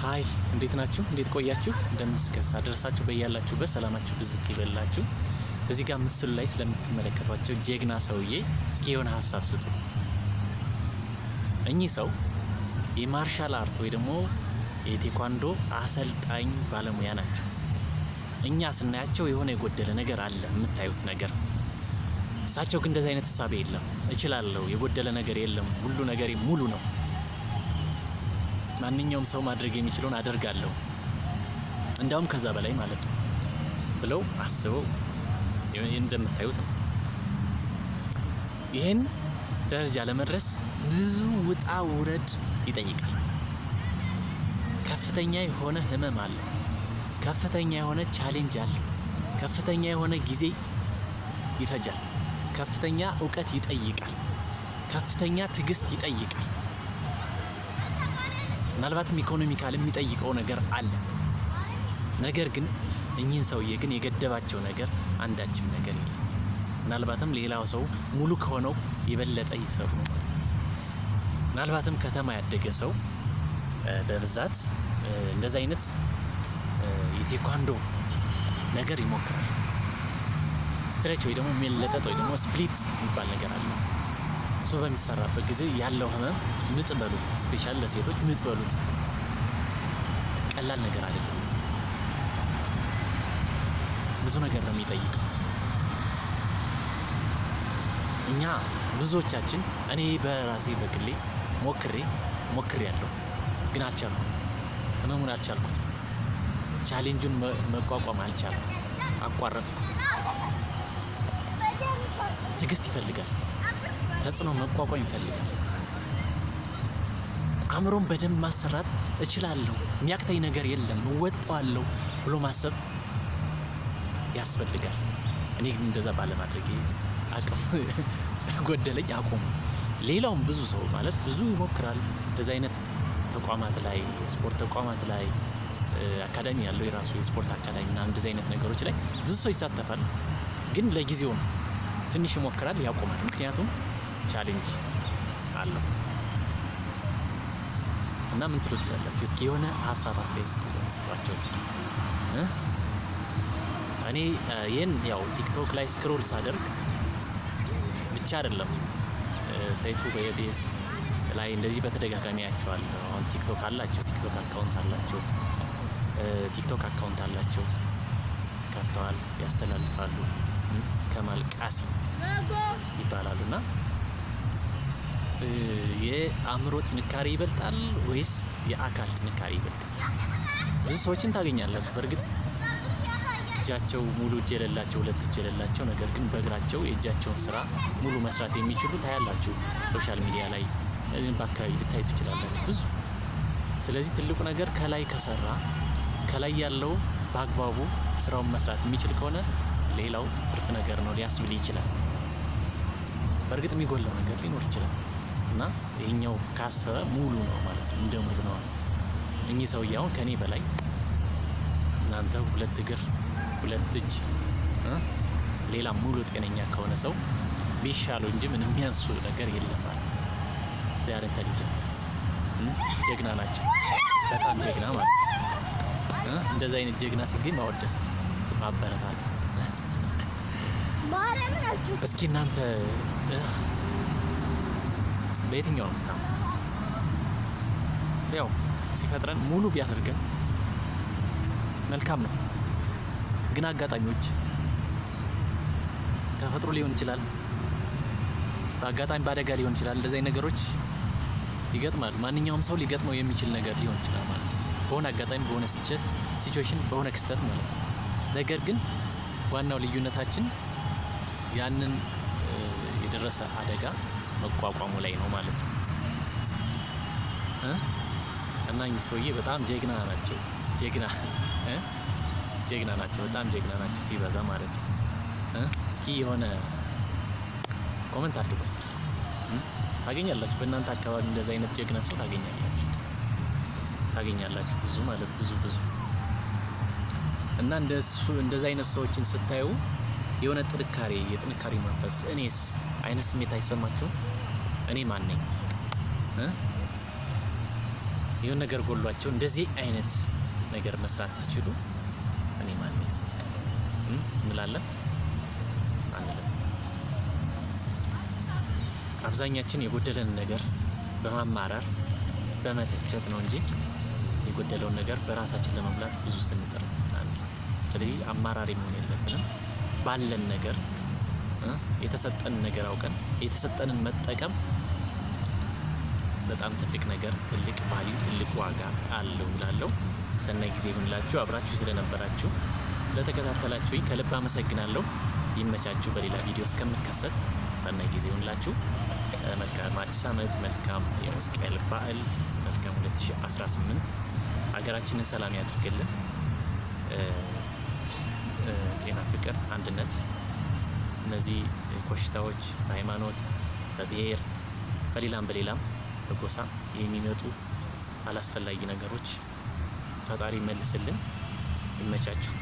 ሃይ እንዴት ናችሁ? እንዴት ቆያችሁ? እንደምስከሳ ደርሳችሁ በያላችሁበት ሰላማችሁ ብዝት ይበላችሁ። እዚህ ጋር ምስሉ ላይ ስለምትመለከቷቸው ጀግና ሰውዬ እስኪ የሆነ ሀሳብ ስጡ። እኚህ ሰው የማርሻል አርት ወይ ደግሞ የቴኳንዶ አሰልጣኝ ባለሙያ ናቸው። እኛ ስናያቸው የሆነ የጎደለ ነገር አለ የምታዩት ነገር። እሳቸው ግን እንደዚህ አይነት ሀሳብ የለም። እችላለሁ፣ የጎደለ ነገር የለም፣ ሁሉ ነገር ሙሉ ነው፣ ማንኛውም ሰው ማድረግ የሚችለውን አደርጋለሁ፣ እንዳውም ከዛ በላይ ማለት ነው ብለው አስበው እንደምታዩት ነው። ይህን ደረጃ ለመድረስ ብዙ ውጣ ውረድ ይጠይቃል። ከፍተኛ የሆነ ህመም አለ፣ ከፍተኛ የሆነ ቻሌንጅ አለ፣ ከፍተኛ የሆነ ጊዜ ይፈጃል፣ ከፍተኛ እውቀት ይጠይቃል፣ ከፍተኛ ትዕግስት ይጠይቃል። ምናልባትም ኢኮኖሚካል የሚጠይቀው ነገር አለ። ነገር ግን እኚህን ሰውዬ ግን የገደባቸው ነገር አንዳችም ነገር የለም። ምናልባትም ሌላው ሰው ሙሉ ከሆነው የበለጠ ይሰሩ ማለት ነው። ምናልባትም ከተማ ያደገ ሰው በብዛት እንደዛ አይነት የቴኳንዶ ነገር ይሞክራል። ስትሬች ወይ ደግሞ መለጠጥ ወይ ደግሞ ስፕሊት የሚባል ነገር አለ። እሱ በሚሰራበት ጊዜ ያለው ህመም ምጥ በሉት፣ ስፔሻል ለሴቶች ምጥ በሉት ቀላል ነገር አይደለም። ብዙ ነገር ነው የሚጠይቀው። እኛ ብዙዎቻችን እኔ በራሴ በግሌ ሞክሬ ያለው ግን አልቻልኩም። ህመሙን አልቻልኩትም። ቻሌንጁን መቋቋም አልቻልኩም። አቋረጥኩ። ትዕግስት ይፈልጋል። ተጽዕኖ መቋቋም ይፈልጋል። አእምሮን በደንብ ማሰራት እችላለሁ፣ የሚያቅተኝ ነገር የለም፣ እወጣዋለሁ ብሎ ማሰብ ያስፈልጋል። እኔ ግን እንደዛ ባለማድረጌ አቅም ጎደለኝ፣ አቆሙ። ሌላውም ብዙ ሰው ማለት ብዙ ይሞክራል። እንደዛ አይነት ተቋማት ላይ ስፖርት ተቋማት ላይ አካዳሚ ያለው የራሱ የስፖርት አካዳሚ እና እንደዛ አይነት ነገሮች ላይ ብዙ ሰው ይሳተፋል። ግን ለጊዜው ነው፣ ትንሽ ይሞክራል፣ ያቆማል። ምክንያቱም ቻሌንጅ አለው። እና ምን ትሉታላችሁ? እስኪ የሆነ ሀሳብ አስተያየት ስጧቸው እስኪ። እኔ ይህን ያው ቲክቶክ ላይ ስክሮል ሳደርግ ብቻ አይደለም ሰይፉ በኢቢኤስ ላይ እንደዚህ በተደጋጋሚ ያቸዋል። አሁን ቲክቶክ አላቸው፣ ቲክቶክ አካውንት አላቸው፣ ከፍተዋል፣ ያስተላልፋሉ። ከማል ቃሲ ይባላሉና የአእምሮ ጥንካሬ ይበልጣል ወይስ የአካል ጥንካሬ ይበልጣል? ብዙ ሰዎችን ታገኛላችሁ። በእርግጥ እጃቸው ሙሉ እጅ የሌላቸው፣ ሁለት እጅ የሌላቸው፣ ነገር ግን በእግራቸው የእጃቸውን ስራ ሙሉ መስራት የሚችሉ ታያላችሁ። ሶሻል ሚዲያ ላይ በአካባቢ ልታዩ ትችላላችሁ ብዙ። ስለዚህ ትልቁ ነገር ከላይ ከሰራ ከላይ ያለው በአግባቡ ስራውን መስራት የሚችል ከሆነ ሌላው ትርፍ ነገር ነው ሊያስብል ይችላል። በእርግጥ የሚጎለው ነገር ሊኖር ይችላል እና ይሄኛው ካሰበ ሙሉ ነው ማለት ነው፣ እንደ ሙሉ ነው። እኚህ ሰውዬ አሁን ከኔ በላይ እናንተ ሁለት እግር ሁለት እጅ ሌላ ሙሉ ጤነኛ ከሆነ ሰው ቢሻለው እንጂ ምንም የሚያንሱ ነገር የለም ማለት ነው። ዛሬ ኢንተሊጀንት ጀግና ናቸው፣ በጣም ጀግና ማለት ነው። እንደዛ አይነት ጀግና ሲገኝ ማወደስ ማበረታታት። እስኪ እናንተ በየትኛው ነው ያው ሲፈጥረን ሙሉ ቢያደርገን መልካም ነው። ግን አጋጣሚዎች ተፈጥሮ ሊሆን ይችላል፣ በአጋጣሚ በአደጋ ሊሆን ይችላል። እንደዚህ ነገሮች ይገጥማል። ማንኛውም ሰው ሊገጥመው የሚችል ነገር ሊሆን ይችላል ማለት ነው፣ በሆነ አጋጣሚ፣ በሆነ ሲቹዌሽን፣ በሆነ ክስተት ማለት ነው። ነገር ግን ዋናው ልዩነታችን ያንን የደረሰ አደጋ መቋቋሙ ላይ ነው ማለት ነው። እና እኚህ ሰውዬ በጣም ጀግና ናቸው፣ ጀግና ናቸው፣ በጣም ጀግና ናቸው ሲበዛ ማለት ነው። እስኪ የሆነ ኮሜንት አድርጉ እስኪ። ታገኛላችሁ በእናንተ አካባቢ እንደዛ አይነት ጀግና ሰው ታገኛላችሁ ብዙ ማለት ብዙ እና እንደዛ አይነት ሰዎችን ስታዩ የሆነ የጥንካሬ መንፈስ እኔስ አይነት ስሜት አይሰማችሁም? እኔ ማን ነኝ? የሆነ ነገር ጎሏቸው እንደዚህ አይነት ነገር መስራት ሲችሉ እኔ ማን ነኝ እንላለን አንልም። አብዛኛችን የጎደለን ነገር በማማረር በመተቸት ነው እንጂ የጎደለውን ነገር በራሳችን ለመሙላት ብዙ ስንጥር አንል። ስለዚህ አማራሪ መሆን የለብንም። ባለን ነገር የተሰጠን ነገር አውቀን የተሰጠንን መጠቀም በጣም ትልቅ ነገር፣ ትልቅ ቫልዩ፣ ትልቅ ዋጋ አለው እላለሁ። ሰናይ ጊዜ ይሁንላችሁ። አብራችሁ ስለነበራችሁ ስለተከታተላችሁኝ ከልብ አመሰግናለሁ። ይመቻችሁ። በሌላ ቪዲዮ እስከምከሰት ሰናይ ጊዜ ይሁንላችሁ። መልካም አዲስ ዓመት፣ መልካም የመስቀል በዓል፣ መልካም 2018። ሀገራችንን ሰላም ያድርግልን። ጤና፣ ፍቅር፣ አንድነት እነዚህ ኮሽታዎች በሃይማኖት በብሔር በሌላም በጎሳ የሚመጡ አላስፈላጊ ነገሮች ፈጣሪ መልስልን። ይመቻችሁ።